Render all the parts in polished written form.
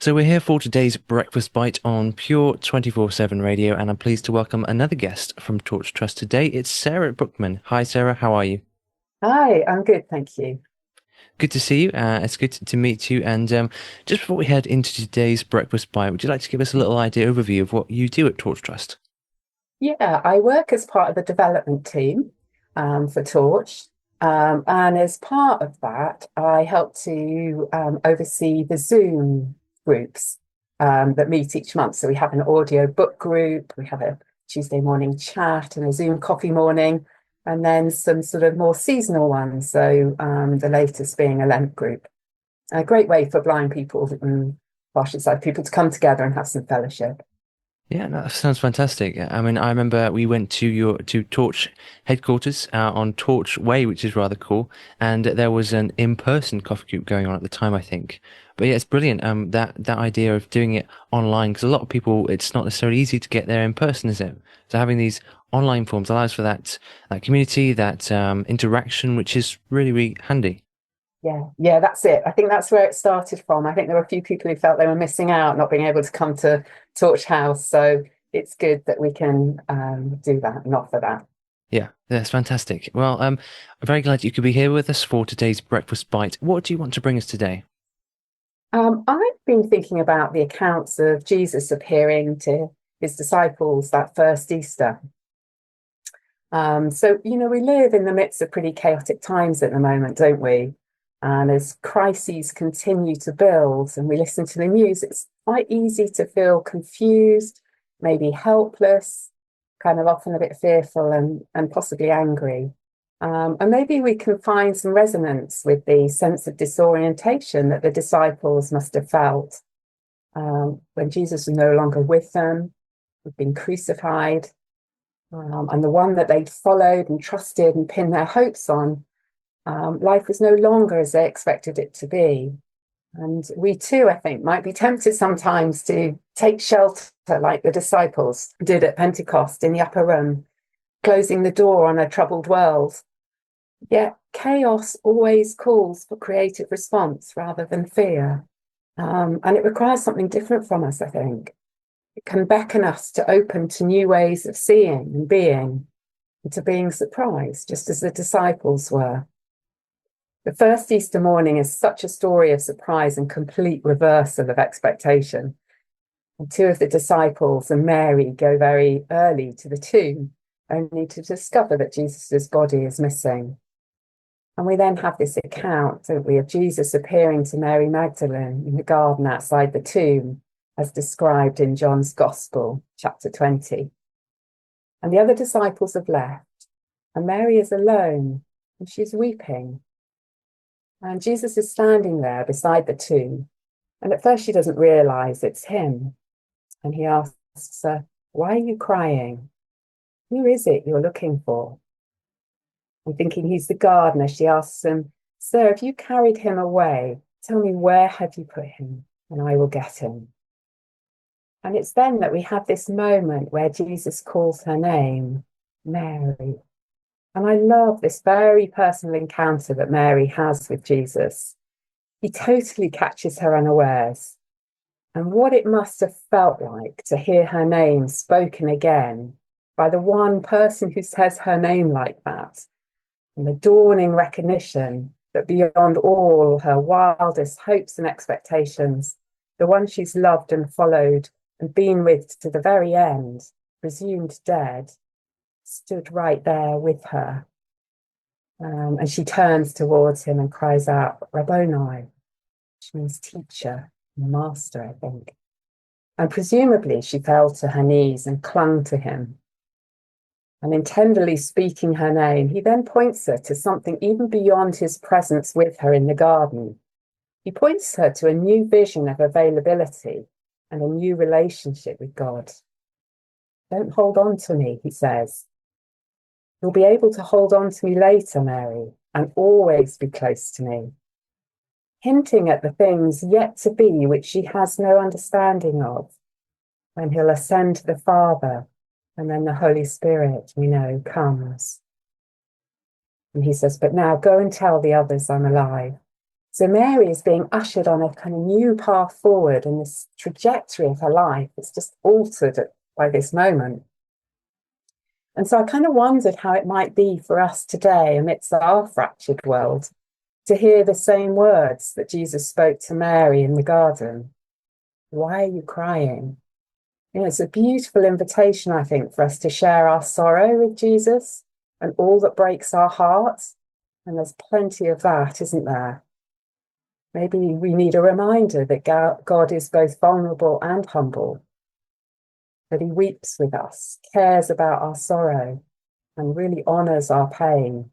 So we're here for today's breakfast bite on Pure 24/7 Radio, and I'm pleased to welcome another guest from Torch Trust today. It's Sarah Brookman. Hi, Sarah. How are you? Hi, I'm good, thank you. Good to see you. It's good to meet you. And just before we head into today's breakfast bite, would you like to give us a little idea overview of what you do at Torch Trust? Yeah, I work as part of the development team for Torch. And as part of that, I help to oversee the Zoom groups that meet each month. So we have an audio book group, we have a Tuesday morning chat and a Zoom coffee morning, and then some sort of more seasonal ones. So the latest being a Lent group. A great way for blind people and partially sighted people to come together and have some fellowship. Yeah, no, that sounds fantastic. I mean, I remember we went to your to Torch headquarters on Torch Way, which is rather cool, and there was an in-person coffee group going on at the time, I think. But yeah, it's brilliant. That idea of doing it online, because a lot of people, it's not necessarily easy to get there in person, is it? So having these online forms allows for that community, that interaction, which is really handy. Yeah, that's it. I think that's where it started from. I think there were a few people who felt they were missing out, not being able to come to Torch House. So it's good that we can do that and offer that. Yeah, that's fantastic. Well, I'm very glad you could be here with us for today's breakfast bite. What do you want to bring us today? I've been thinking about the accounts of Jesus appearing to his disciples that first Easter. We live in the midst of pretty chaotic times at the moment, don't we? And as crises continue to build and we listen to the news, it's quite easy to feel confused, maybe helpless, kind of often a bit fearful and possibly angry. And maybe we can find some resonance with the sense of disorientation that the disciples must have felt when Jesus was no longer with them, had been crucified, and the one that they'd followed and trusted and pinned their hopes on, life was no longer as they expected it to be. And we too, I think, might be tempted sometimes to take shelter like the disciples did at Pentecost in the upper room, closing the door on a troubled world. Yet chaos always calls for creative response rather than fear. And it requires something different from us, I think. It can beckon us to open to new ways of seeing and being, and to being surprised, just as the disciples were. The first Easter morning is such a story of surprise and complete reversal of expectation. And two of the disciples and Mary go very early to the tomb, only to discover that Jesus' body is missing. And we then have this account, don't we, of Jesus appearing to Mary Magdalene in the garden outside the tomb, as described in John's Gospel, chapter 20. And the other disciples have left, and Mary is alone, and she's weeping. And Jesus is standing there beside the tomb. And at first she doesn't realize it's him. And he asks her, "Why are you crying? Who is it you're looking for?" And thinking he's the gardener, she asks him, "Sir, if you carried him away, tell me, where have you put him? And I will get him." And it's then that we have this moment where Jesus calls her name, Mary. And I love this very personal encounter that Mary has with Jesus. He totally catches her unawares. And what it must have felt like to hear her name spoken again by the one person who says her name like that. And the dawning recognition that beyond all her wildest hopes and expectations, the one she's loved and followed and been with to the very end, presumed dead, stood right there with her. And she turns towards him and cries out, "Rabboni," which means teacher, master, I think. And presumably she fell to her knees and clung to him. And in tenderly speaking her name, he then points her to something even beyond his presence with her in the garden. He points her to a new vision of availability and a new relationship with God. "Don't hold on to me," he says. "You'll be able to hold on to me later, Mary, and always be close to me." Hinting at the things yet to be which she has no understanding of, when he'll ascend to the Father, and then the Holy Spirit, we know, comes. And he says, "But now go and tell the others I'm alive." So Mary is being ushered on a kind of new path forward, and this trajectory of her life is just altered by this moment. And so I kind of wondered how it might be for us today, amidst our fractured world, to hear the same words that Jesus spoke to Mary in the garden. Why are you crying? It's a beautiful invitation, I think, for us to share our sorrow with Jesus and all that breaks our hearts. And there's plenty of that, isn't there? Maybe we need a reminder that God is both vulnerable and humble, that he weeps with us, cares about our sorrow, and really honours our pain.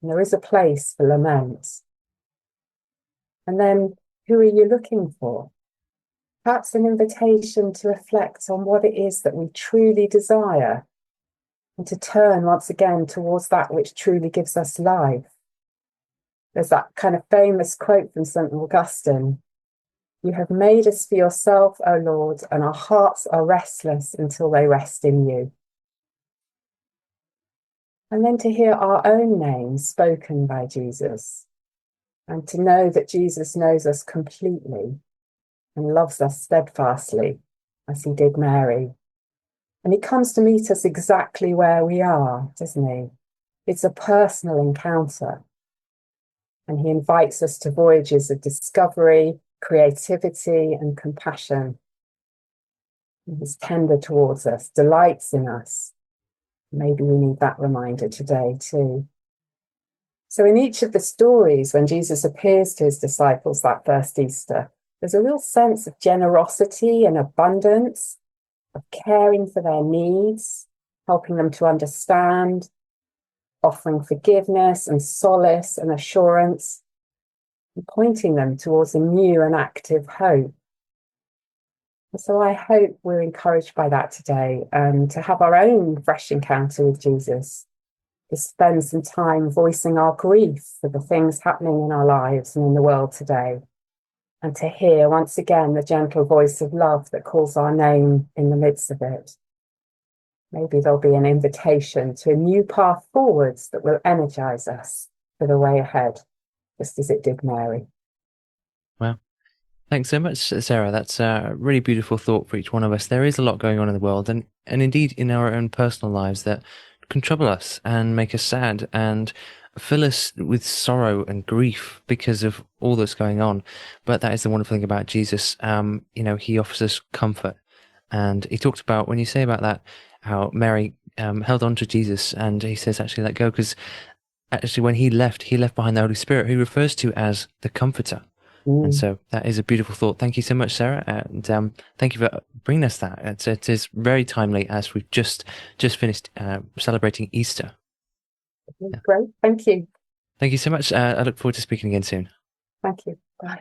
And there is a place for lament. And then, who are you looking for? Perhaps an invitation to reflect on what it is that we truly desire and to turn once again towards that which truly gives us life. There's that kind of famous quote from St. Augustine: "You have made us for yourself, O Lord, and our hearts are restless until they rest in you." And then to hear our own names spoken by Jesus, and to know that Jesus knows us completely and loves us steadfastly, as he did Mary. And he comes to meet us exactly where we are, doesn't he? It's a personal encounter. And he invites us to voyages of discovery, creativity, and compassion. And he's tender towards us, delights in us. Maybe we need that reminder today too. So in each of the stories, when Jesus appears to his disciples that first Easter, there's a real sense of generosity and abundance, of caring for their needs, helping them to understand, offering forgiveness and solace and assurance, and pointing them towards a new and active hope. And so I hope we're encouraged by that today, to have our own fresh encounter with Jesus, to spend some time voicing our grief for the things happening in our lives and in the world today, and to hear once again the gentle voice of love that calls our name in the midst of it. Maybe there'll be an invitation to a new path forwards that will energize us for the way ahead, just as it did Mary. Well, thanks so much, Sarah. That's a really beautiful thought for each one of us. There is a lot going on in the world, and indeed in our own personal lives, that can trouble us and make us sad and fill us with sorrow and grief because of all that's going on. But that is the wonderful thing about Jesus. He offers us comfort. And he talked about, when you say about that, how Mary held on to Jesus, and he says, actually, let go, because actually when he left behind the Holy Spirit, who he refers to as the Comforter. And Mm. so that is a beautiful thought. Thank you so much, Sarah, and thank you for bringing us that. It is very timely, as we've just finished celebrating Easter. Yeah. Great. Thank you. Thank you so much. I look forward to speaking again soon. Thank you. Bye.